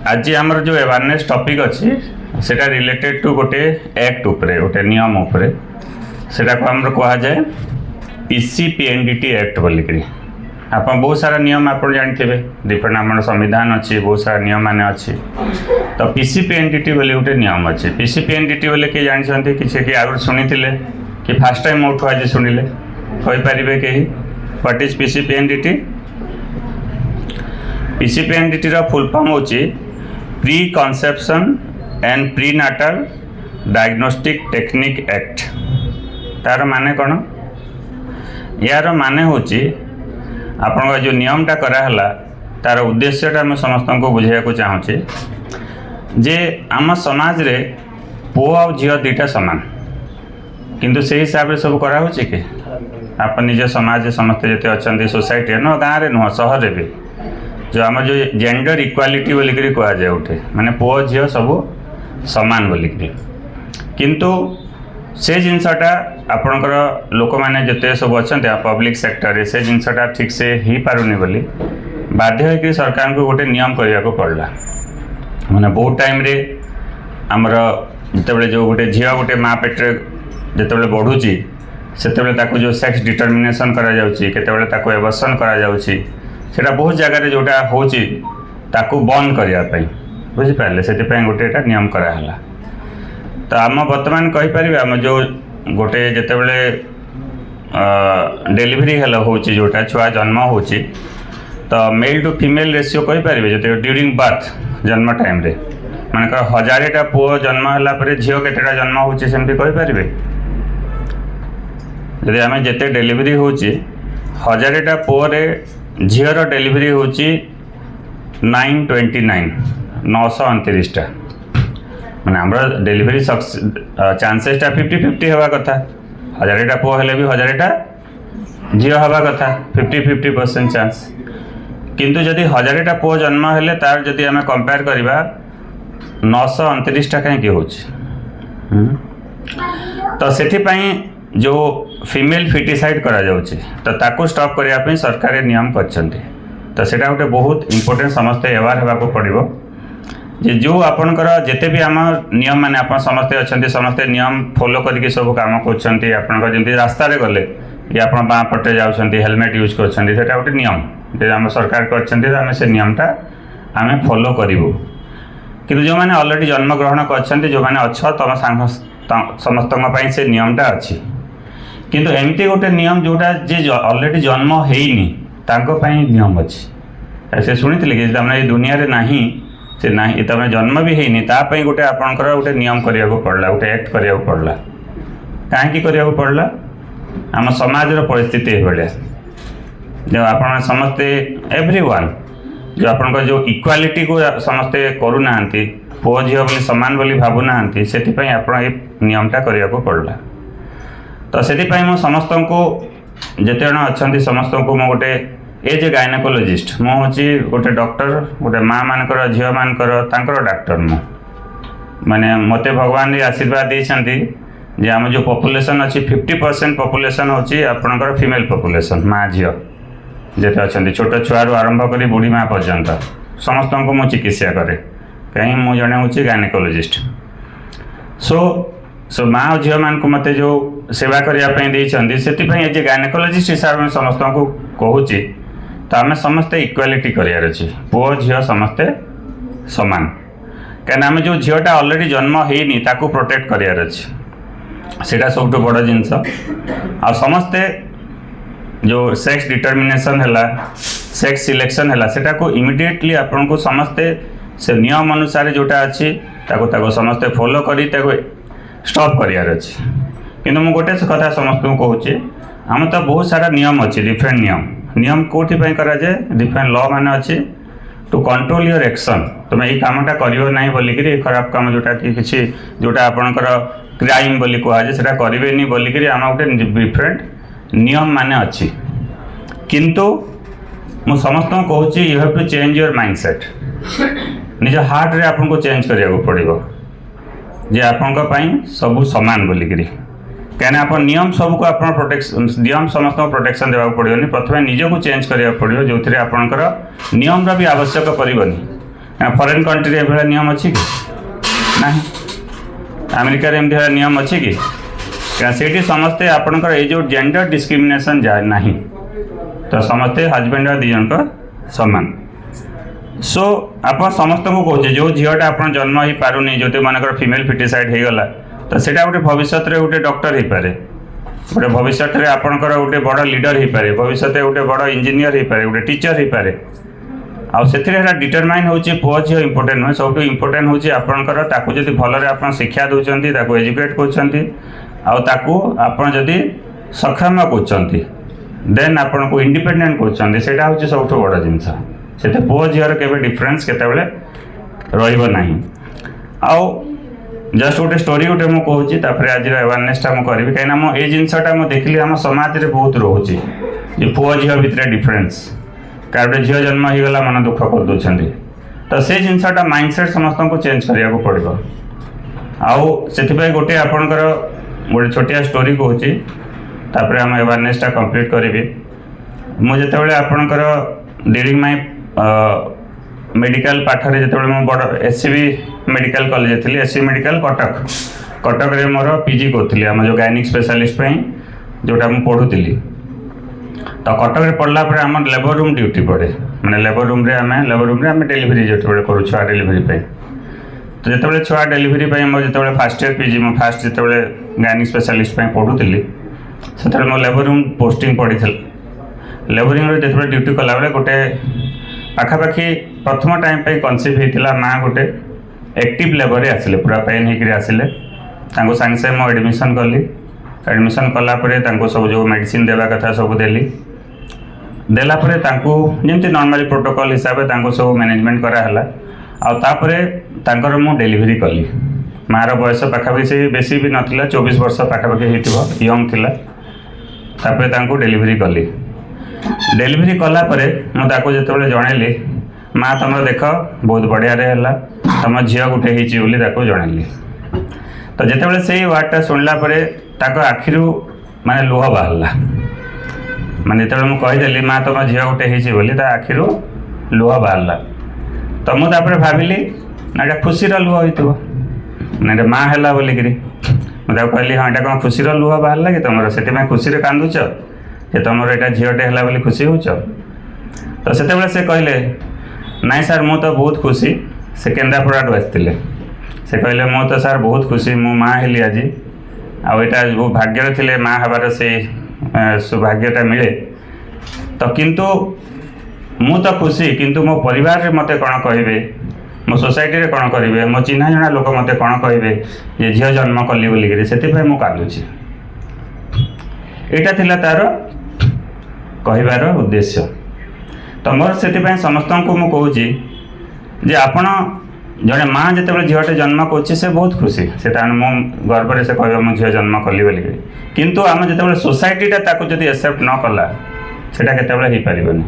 आज आमर जो अवेयरनेस टॉपिक अच्छी सेटा रिलेटेड टू गोटे एक्ट उपरे गोटे नियम उपरे सेटा को हमर कहा जाए पीसीपीएनडीटी एक्ट बोलिक आप बहुत सारा नियम आप जानते डिफरेंट आम संविधान अच्छी बहुत सारा नियम मान अच्छी तो पीसीपीएनडीटी बोली गोटे नियम अच्छे पीसीपीएनडीटी बोले किए जानते कि आगुरी शुणी कि फास्ट टाइम मोठू आज शुणिले कहींपारे कहीं व्हाट इज पीसीपीएनडीटी पीसीपीएनडीटी रा फुल फॉर्म होची pre conception and pre natal diagnostic technique act तार माने कौन यार माने होची आपण जो नियमटा कराला तार उद्देश्यटा आम समस्त को बुझाइया को चाहूँचे जे आम समाज रे पुओ आ झील दुईटा सामान किंतु से हिसाब से सब करा कि आप निज समाज समस्ते जिते अच्छा सोसाइटी न गाँव में नुह सहर भी जो आम जो जेंडर इक्वालिटी बोलिक कह जाए उठे माने पुओ झील सब सामान बोलिक किंतु से जिनसटा आपणकर लोक मैंने जिते सब अच्छा पब्लिक सेक्टर से जिनसटा ठीक से ही पारुनी बोली बाध्य होकर सरकार को गोटे नियम करने को पड़ला माने बहुत टाइम रे आमर जिते जो गोटे झील गोटे माँ पेट्रे जिते बढ़ुची से जो सेक्स डिटर्मिनेशन करा जाउची केतेबेले ताको एबॉर्शन करा जाउची सेटा बहुत जगह जोटा होची ताको बंद करने बुझी पारे से गोटे नियम कराला तो आम बर्तमान कहीपर आम जो गोटे जितेबले डेलीवरी हेल्ला होची जोटा छुआ जन्म होची तो मेल टू फीमेल रेशियो कहीपर जो ड्यूरिंग बर्थ जन्म टाइम रे मानक 1000टा पुओ जन्म है झील केतेटा जन्म होची सेमती कहीपर यदि आम जिते डेलीवरी होची 1000टा पुओरे झीर डेलीवरी होची 929 929टा माने आमर डेलीवरी चांसेसटा 50-50 हवा कथा 1000टा पुओ हेले भी 1000टा झील हवा कथा 50-50% चांस किंतु जदि 1000टा पुओ जन्म हेले तार जदि आम कंपेयर करबा 929टा कहीं होची तो सेथिपाई जो फीमेल फिटिसाइड करा जाउची तो ताको स्टॉप करने पे सरकार नियम करछंती तो सेटा गोटे बहुत इंपोर्टेंट समस्ते अवेयर होगा को पड़िबो जे जो आपनकर जेते भी आम नियम माने आपन समस्ते अच्छे समस्ते नियम फॉलो करके सब काम करछंती आपनकर जेंती रास्ता रे गले या आपन बाँ पटे जाउछंती हेलमेट यूज करछंती सेटा गोटे नियम जे आम सरकार करछंती तो आम से नियमटा आम फॉलो करिवो किंतु जो माने ऑलरेडी जन्म ग्रहण करछंती जो माने अच्छा तम सांग समस्त से नियमटा अच्छी किंतु एमती गोटे नियम जोटा जे ऑलरेडी जन्म हेनी तांको पई नियम अच्छी से शुणी कि तमें दुनिया रे नाही से नाही तमें जन्म भी हेनी तापई गोटे आपणकर गोटे नियम करिया को पड़ला गोटे एक्ट करिया को पड़ला कहीं करिया को पड़ला आम समाज परिस्थिति भाया जो आप समस्ते एवरीवन जो आपणकर जो इक्वालिटी को समस्ते करूना पुओ झील बोली सामान बोली भावुना से आप नियमटा करिया को पड़ला तो से मो समस्त को जिते जन अच्छा समस्त को मो गोटे एज गायनेकोलॉजिस्ट मो हूँ गोटे डॉक्टर गोटे माँ मानकर झील मानकर डॉक्टर मो माने मते भगवान आशीर्वाद देते जे आम जो पॉपुलेशन अच्छी 50% पॉपुलेशन होची आपणकर फीमेल पॉपुलेशन माँ झील जिते अच्छा छोट छुआरू आरंभ कर बुढ़ी माँ पर्यंत समस्त को मो चिकित्सा करे कहीं मुझे जड़े हूँ गायनेकोलॉजिस्ट सो माँ और झील मान को मत जो सेवा करने से गायनेकोलॉजिस्ट हिसाब से समस्त को कहूँ तो आम समस्ते इक्वालिटी करार अच्छी पुओ झील समस्ते सामान कहीं आम जो झीलटा ऑलरेडी जन्म होनी ताकू प्रोटेक्ट करार अच्छी सेटा सब बड़ जिनस आ समस्ते जो सेक्स डिटर्मिनेशन है सेक्स सिलेक्शन है सेटा को इमिडिएटली आपन को समस्ते से नियम अनुसार जोटा अच्छी ताको समस्ते फॉलो करी स्टॉप करार अच्छी किंतु मु गोटे कथा समस्त को कहूँ आम तो बहुत सारा नियम अच्छी डिफरेंट नियम कौटी करा जाए डिफरेंट लॉ मान अच्छी टू कंट्रोल योर एक्शन तुम यही कामटा करियो नहीं बोलिक खराब काम जोटा कि किसी जोटा आपणकर क्राइम बोली कहुए से करेनि बोलिक आम गोटे डिफरेंट नियम मान अच्छी किंतु मु समस्त को कहूँ you have to change your mindset निज हार्ट रे आपन को चेंज करिया पड़ो जे आपण सब सामान बोलिक कहीं आप नियम सब को आप प्रोटेक्शन नियम समस्त प्रोटेक्शन देवा पड़ोनी प्रथम निज को चेंज करा पड़ो जो आपणकर नियम भी आवश्यक पड़ोनी फरेन कंट्री एभलिया नियम अच्छी कि ना अमेरिका एमती नियम अच्छी कि से समस्ते आपणकर ये जो जेंडर डिस्क्रिमिनेशन जाए ना तो समस्ते हजबैंड और दिजन का सामान सो आप समस्त को कहे जो झीटा आप जन्म हो पारुनी जो मानकर फीमेल फिटिसाइड हो गला तो सेटा गोटे भविष्य में गोटे डॉक्टर हो पारे गोटे भविष्य में आपणकर गोटे बड़ लीडर हो पारे भविष्य गोटे बड़ इंजीनियर हो पारे गोटे टीचर हो पारे आउ से डिटरमाइन होची पुओ झील इंपोर्टेंट नुहे सब इंपोर्टेंट होची आपणकर ताकू जदि भलरे आप शिक्षा दौरान ताकू एजुकेट कर जदि सक्षम कर देन आपन को इंडिपेंडेंट कर सब बड़ जिनस से पुओ झील के डिफरेन्स केतबेले रहिबो नाही आउ जस्ट गोटे स्टोरी गोटे मुझे कहूँ आज अवेयरनेसटा मुझे करी कहीं ये जिनसा मुझे देखिली आम समाज में बहुत रोचे पुओ झील भितर डिफरेन्स कार गोटे झील जन्म हो गला मन दुख कर दौरान तो से जिनसा माइंडसेट समस्त को चेंज करने को पड़ो आउ से गोटे आपणकर गोटे छोटिया स्टोरी कहूँ तापर आम अवेयरनेसटा कंप्लीट करी मुझे आपणकर ड्यूरिंग माय मेडिकल पाठरे जो मुझे बड़ एससीबी मेडिकल कॉलेज थी एससी मेडिकल कटक कटक रे मोर पीजी करी आम जो गायनिक स्पेशलिस्ट जोटा मुझे पढ़ुली तो कटक रे पढ़ला पर आम लेबर रूम ड्यूटी पड़े मैंने लेबर रूम रे आम डेलीवरी जो करूँ छुआ डेलीवरी तो जो छुआ डेलीवरी मोर जो फास्ट इयर पीजी मैं फास्ट जो गायनिक स्पेशलिस्ट पढ़ुली से मो लेबर रूम पोस्टिंग पड़ी लेबरिंग जो ड्यूटी कला बेले गोटे पाखापाखि प्रथम टाइम पे कनसीव होता माँ गोटे एक्टिव लेबर आसिले पूरा पेन होकर आसिले सागे सागे मो एडमिशन कली एडमिशन कलापर सब जो मेडिसिन देवा कथा सब देली देलापर जमी नॉर्मल प्रोटोकॉल हिसाब से सब मैनेजमेंट कराला आपर मु डेलीवरी कली मार बयस पाखापाखि से बेसी भी नाला 24 वर्ष पाखापाखि हो यंग थिला डेलीवरी कली डेलीवरी कलापर मुझे जो जनइली माँ तुम देख बहुत बढ़िया है तुम झील गोटे होती जनइली तो जिते से वार्डटा शुणला आखिर माने लुह बाहर माने जो मुझे कहीदेली माँ तुम झील गोटे आखिर लुह बाहर तो मुझे भाविली ना खुशीर लुह हो ना माँ है बोलिकी मुझे कहली हाँ यहाँ कौन खुशीर लुह बाहर कि तुम से खुशी कांदुच जे तुम यहाँ झीलटे है खुशी हो तो से कहले नाई सार मु तो बहुत खुशी से केन्द्रापड़ा आसते से कहले मु तो सार बहुत खुशी मु माँ हेली आज आटा जो भाग्य थे माँ हबार से सौभाग्यटा मिले तो किंतु मु तो खुशी किंतु मो परिवार मत कौन कहे मो सोसाइटी कौन करेंगे मो चिन्ह जना लोक मत कौन कहे ये झील जन्म कली बोलिकी से मुझे कांदुची यहाँ थिला तार कहबार उद्देश्य तो मोर से समस्त को मुझे कहूँ जे आपण जड़े माँ जो झीलटे जन्म कर बहुत खुशी से मो गर्व से कह मुझे झील जन्म कली बोलिकी किंतु आम जो सोसाइटीटा जब एक्सेप्ट न कला सेटा केतबेले हो पारिबनी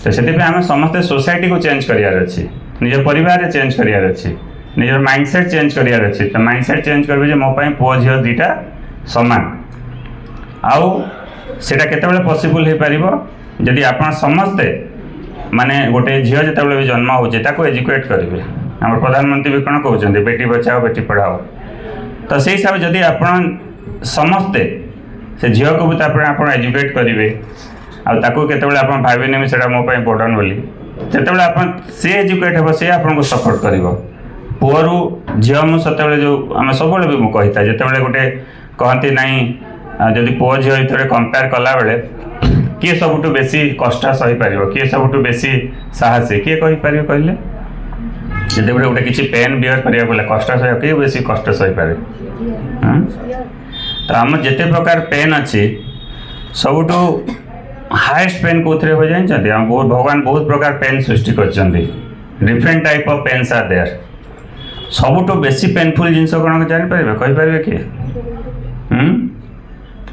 तो से आम समस्ते सोसाइटी को चेंज करार अच्छी निज परिवार चेंज करार अच्छी निज माइंडसेट चेंज करार अच्छी तो माइंडसेट चेंज करेंगे मो पुओ झील दुईटा सामान आउ सेटा केतबेले पॉसिबल हो पारिबो जदि आपण समस्ते माने गोटे झील जो भी जन्म होचे ताको एजुकेट करेंगे आम प्रधानमंत्री भी कौन कहते बेटी बचाओ बेटी पढ़ाओ तो से हिसाब से जदि आपण समस्ते से झील को भी आप एजुकेट करेंगे आको केतबेले आप भाविने से मो बर्डन बोली जितेबाला आप सी एजुकेट हे सी आपको सपोर्ट कर पुअरु झील मुझे जो आम सब भी मुझे कही था जिते गोटे कहती नाई जदि पुओ झील भितर कंपेयर कला बेले किए सबुठ बेसी कष्ट सही पार किए सबुठ बेसी साहसी किए कहीपर कहले जिते गोटे किसी पेन बियर करा कष्ट सह किए बेसी कष्ट सही पारे तो आम जिते प्रकार पेन अच्छी सबुठ हाएस्ट पेन कौन हो जानते हम बहुत भगवान बहुत प्रकार पेन सृष्टि कर different type of pains are there सबुठ बेसी पेनफुल जिनस कौन जापर कहीपर किए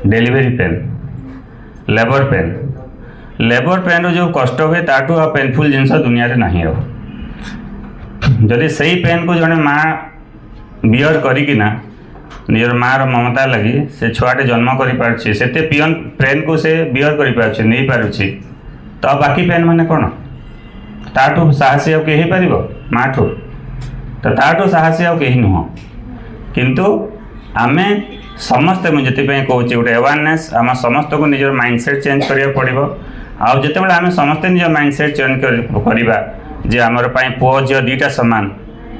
डेलीवरी पेन लेबर पेन जो कष्ट हुए ताठू आ पेनफुल जिनस दुनिया रे नहीं जदि सही पेन को जड़े माँ बियर करिकिना निजर माँ ममता लगी से छुआटे जन्म कर पेन को से बियर कर नहीं पारुछि तो बाकी पेन माने कौन ताठू साहसी कहीं पार ମାଠୁ ତ ତାଠୁ ସାହସୀ ଆଉ କେହି ନୁହଁ। କିନ୍ତୁ ଆମେ ସମସ୍ତେ ମୁଁ ଯେଥିପାଇଁ କହୁଛି ଗୋଟେ ଆୱାରନେସ୍ ଆମ ସମସ୍ତଙ୍କୁ ନିଜର ମାଇଣ୍ଡସେଟ୍ ଚେଞ୍ଜ କରିବାକୁ ପଡ଼ିବ। ଆଉ ଯେତେବେଳେ ଆମେ ସମସ୍ତେ ନିଜ ମାଇଣ୍ଡସେଟ୍ ଚେଞ୍ଜ କରିବା ଯେ ଆମର ପାଇଁ ପୁଅ ଝିଅ ଦୁଇଟା ସମାନ,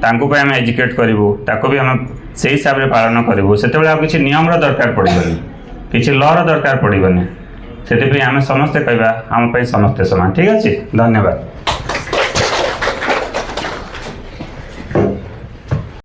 ତାଙ୍କୁ ପାଇଁ ଆମେ ଏଜୁକେଟ୍ କରିବୁ, ତାକୁ ବି ଆମେ ସେଇ ହିସାବରେ ପାଳନ କରିବୁ, ସେତେବେଳେ ଆଉ କିଛି ନିୟମର ଦରକାର ପଡ଼ିବନି, କିଛି ଲ'ର ଦରକାର ପଡ଼ିବନି। ସେଥିପାଇଁ ଆମେ ସମସ୍ତେ କହିବା ଆମ ପାଇଁ ସମସ୍ତେ ସମାନ। ଠିକ୍ ଅଛି, ଧନ୍ୟବାଦ।